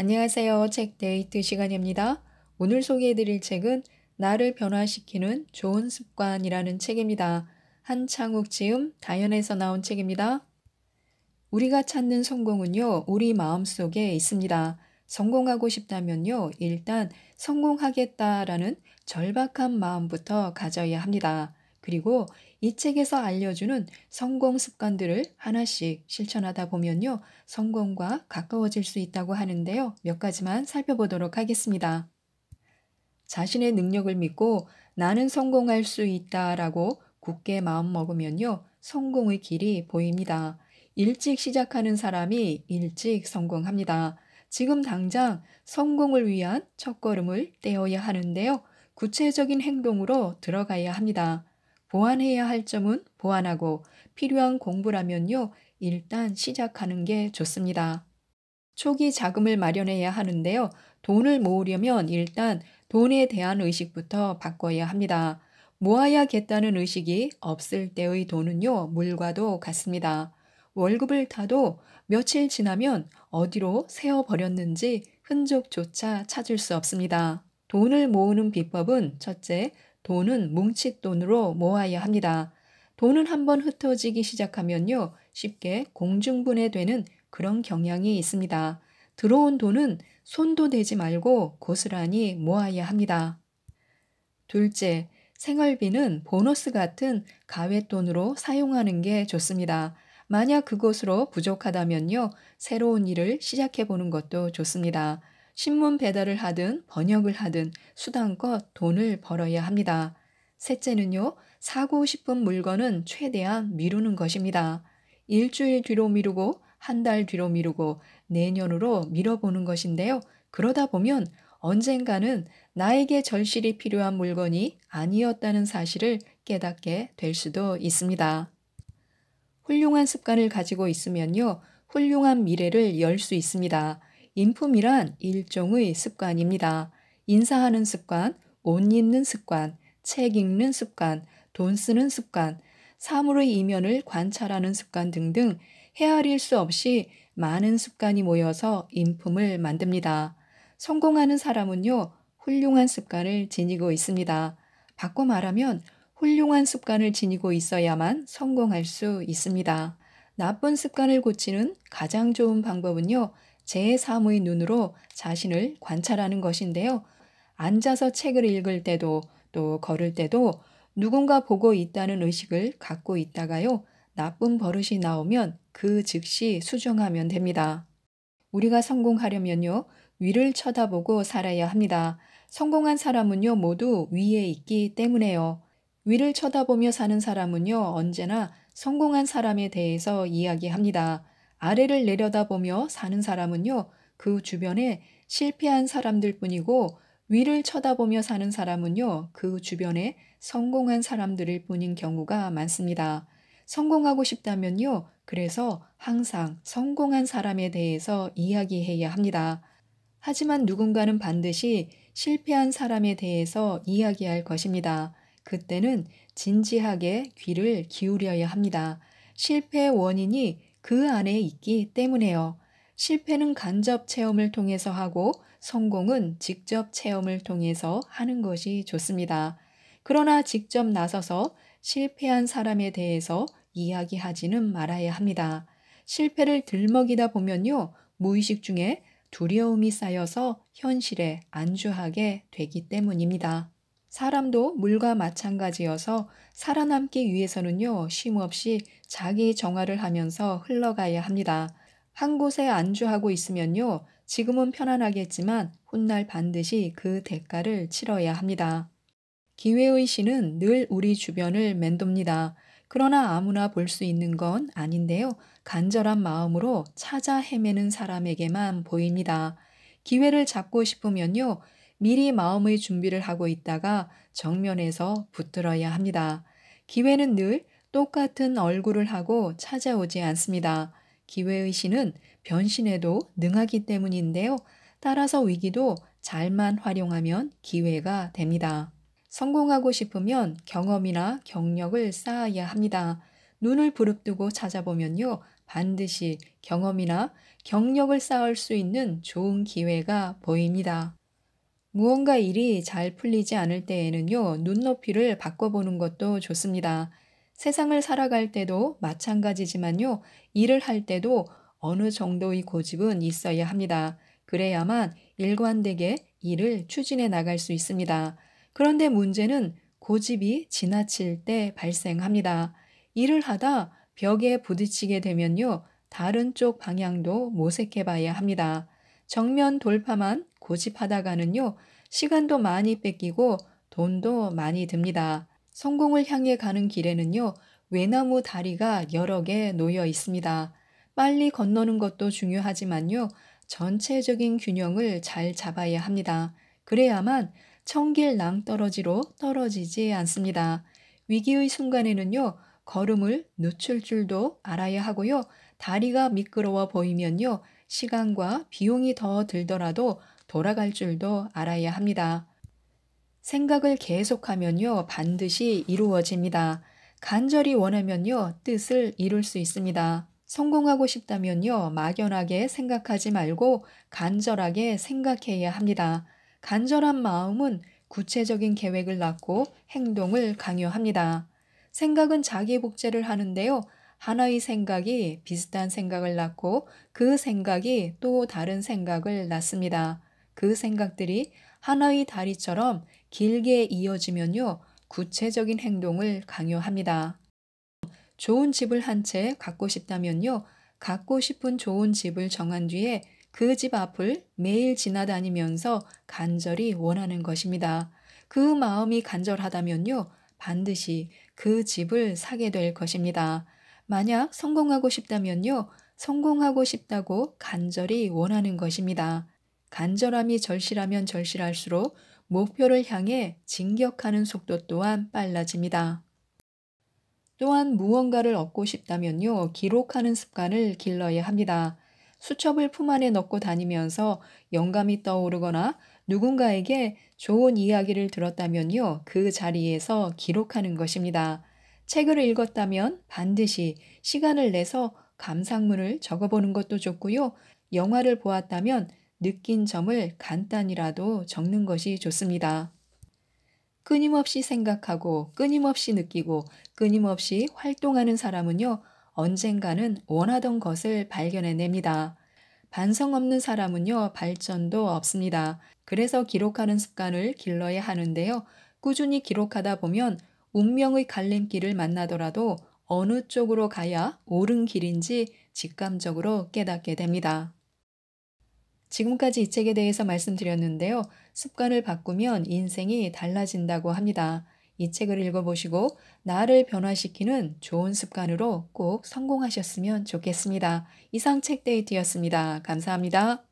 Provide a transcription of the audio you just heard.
안녕하세요. 책 데이트 시간입니다. 오늘 소개해드릴 책은 나를 변화시키는 좋은 습관이라는 책입니다. 한창욱 지음 다연에서 나온 책입니다. 우리가 찾는 성공은요, 우리 마음속에 있습니다. 성공하고 싶다면요, 일단 성공하겠다라는 절박한 마음부터 가져야 합니다. 그리고 이 책에서 알려주는 성공 습관들을 하나씩 실천하다 보면요, 성공과 가까워질 수 있다고 하는데요, 몇 가지만 살펴보도록 하겠습니다. 자신의 능력을 믿고 나는 성공할 수 있다라고 굳게 마음먹으면요, 성공의 길이 보입니다. 일찍 시작하는 사람이 일찍 성공합니다. 지금 당장 성공을 위한 첫걸음을 떼어야 하는데요, 구체적인 행동으로 들어가야 합니다. 보완해야 할 점은 보완하고 필요한 공부라면요, 일단 시작하는 게 좋습니다. 초기 자금을 마련해야 하는데요. 돈을 모으려면 일단 돈에 대한 의식부터 바꿔야 합니다. 모아야겠다는 의식이 없을 때의 돈은요, 물과도 같습니다. 월급을 타도 며칠 지나면 어디로 세어버렸는지 흔적조차 찾을 수 없습니다. 돈을 모으는 비법은 첫째, 돈은 뭉칫돈으로 모아야 합니다. 돈은 한번 흩어지기 시작하면요, 쉽게 공중분해되는 그런 경향이 있습니다. 들어온 돈은 손도 대지 말고 고스란히 모아야 합니다. 둘째, 생활비는 보너스 같은 가외돈으로 사용하는 게 좋습니다. 만약 그것으로 부족하다면요, 새로운 일을 시작해 보는 것도 좋습니다. 신문 배달을 하든 번역을 하든 수당껏 돈을 벌어야 합니다. 셋째는요, 사고 싶은 물건은 최대한 미루는 것입니다. 일주일 뒤로 미루고 한 달 뒤로 미루고 내년으로 미뤄보는 것인데요. 그러다 보면 언젠가는 나에게 절실히 필요한 물건이 아니었다는 사실을 깨닫게 될 수도 있습니다. 훌륭한 습관을 가지고 있으면요, 훌륭한 미래를 열 수 있습니다. 인품이란 일종의 습관입니다. 인사하는 습관, 옷 입는 습관, 책 읽는 습관, 돈 쓰는 습관, 사물의 이면을 관찰하는 습관 등등 헤아릴 수 없이 많은 습관이 모여서 인품을 만듭니다. 성공하는 사람은요, 훌륭한 습관을 지니고 있습니다. 바꿔 말하면 훌륭한 습관을 지니고 있어야만 성공할 수 있습니다. 나쁜 습관을 고치는 가장 좋은 방법은요, 제3의 눈으로 자신을 관찰하는 것인데요. 앉아서 책을 읽을 때도 또 걸을 때도 누군가 보고 있다는 의식을 갖고 있다가요, 나쁜 버릇이 나오면 그 즉시 수정하면 됩니다. 우리가 성공하려면요, 위를 쳐다보고 살아야 합니다. 성공한 사람은요, 모두 위에 있기 때문에요. 위를 쳐다보며 사는 사람은요, 언제나 성공한 사람에 대해서 이야기합니다. 아래를 내려다보며 사는 사람은요, 그 주변에 실패한 사람들 뿐이고, 위를 쳐다보며 사는 사람은요, 그 주변에 성공한 사람들일 뿐인 경우가 많습니다. 성공하고 싶다면요, 그래서 항상 성공한 사람에 대해서 이야기해야 합니다. 하지만 누군가는 반드시 실패한 사람에 대해서 이야기할 것입니다. 그때는 진지하게 귀를 기울여야 합니다. 실패의 원인이 그 안에 있기 때문에요. 실패는 간접 체험을 통해서 하고 성공은 직접 체험을 통해서 하는 것이 좋습니다. 그러나 직접 나서서 실패한 사람에 대해서 이야기하지는 말아야 합니다. 실패를 들먹이다 보면요, 무의식 중에 두려움이 쌓여서 현실에 안주하게 되기 때문입니다. 사람도 물과 마찬가지여서 살아남기 위해서는요, 쉼없이 자기 정화를 하면서 흘러가야 합니다. 한 곳에 안주하고 있으면요, 지금은 편안하겠지만 훗날 반드시 그 대가를 치러야 합니다. 기회의 신은 늘 우리 주변을 맴돕니다. 그러나 아무나 볼 수 있는 건 아닌데요. 간절한 마음으로 찾아 헤매는 사람에게만 보입니다. 기회를 잡고 싶으면요, 미리 마음의 준비를 하고 있다가 정면에서 붙들어야 합니다. 기회는 늘 똑같은 얼굴을 하고 찾아오지 않습니다. 기회의 신은 변신에도 능하기 때문인데요. 따라서 위기도 잘만 활용하면 기회가 됩니다. 성공하고 싶으면 경험이나 경력을 쌓아야 합니다. 눈을 부릅뜨고 찾아보면요, 반드시 경험이나 경력을 쌓을 수 있는 좋은 기회가 보입니다. 무언가 일이 잘 풀리지 않을 때에는요, 눈높이를 바꿔보는 것도 좋습니다. 세상을 살아갈 때도 마찬가지지만요, 일을 할 때도 어느 정도의 고집은 있어야 합니다. 그래야만 일관되게 일을 추진해 나갈 수 있습니다. 그런데 문제는 고집이 지나칠 때 발생합니다. 일을 하다 벽에 부딪히게 되면요, 다른 쪽 방향도 모색해 봐야 합니다. 정면 돌파만 고집하다가는요, 시간도 많이 뺏기고 돈도 많이 듭니다. 성공을 향해 가는 길에는요, 외나무 다리가 여러 개 놓여 있습니다. 빨리 건너는 것도 중요하지만요, 전체적인 균형을 잘 잡아야 합니다. 그래야만 청길 낭떠러지로 떨어지지 않습니다. 위기의 순간에는요, 걸음을 늦출 줄도 알아야 하고요, 다리가 미끄러워 보이면요, 시간과 비용이 더 들더라도 돌아갈 줄도 알아야 합니다. 생각을 계속하면요, 반드시 이루어집니다. 간절히 원하면요, 뜻을 이룰 수 있습니다. 성공하고 싶다면요, 막연하게 생각하지 말고 간절하게 생각해야 합니다. 간절한 마음은 구체적인 계획을 낳고 행동을 강요합니다. 생각은 자기 복제를 하는데요, 하나의 생각이 비슷한 생각을 낳고 그 생각이 또 다른 생각을 낳습니다. 그 생각들이 하나의 다리처럼 길게 이어지면요, 구체적인 행동을 강요합니다. 좋은 집을 한 채 갖고 싶다면요, 갖고 싶은 좋은 집을 정한 뒤에 그 집 앞을 매일 지나다니면서 간절히 원하는 것입니다. 그 마음이 간절하다면요, 반드시 그 집을 사게 될 것입니다. 만약 성공하고 싶다면요, 성공하고 싶다고 간절히 원하는 것입니다. 간절함이 절실하면 절실할수록 목표를 향해 진격하는 속도 또한 빨라집니다. 또한 무언가를 얻고 싶다면요, 기록하는 습관을 길러야 합니다. 수첩을 품 안에 넣고 다니면서 영감이 떠오르거나 누군가에게 좋은 이야기를 들었다면요, 그 자리에서 기록하는 것입니다. 책을 읽었다면 반드시 시간을 내서 감상문을 적어보는 것도 좋고요, 영화를 보았다면 느낀 점을 간단히라도 적는 것이 좋습니다. 끊임없이 생각하고 끊임없이 느끼고 끊임없이 활동하는 사람은요, 언젠가는 원하던 것을 발견해냅니다. 반성 없는 사람은요, 발전도 없습니다. 그래서 기록하는 습관을 길러야 하는데요. 꾸준히 기록하다 보면 운명의 갈림길을 만나더라도 어느 쪽으로 가야 옳은 길인지 직감적으로 깨닫게 됩니다. 지금까지 이 책에 대해서 말씀드렸는데요. 습관을 바꾸면 인생이 달라진다고 합니다. 이 책을 읽어보시고 나를 변화시키는 좋은 습관으로 꼭 성공하셨으면 좋겠습니다. 이상 책데이트였습니다. 감사합니다.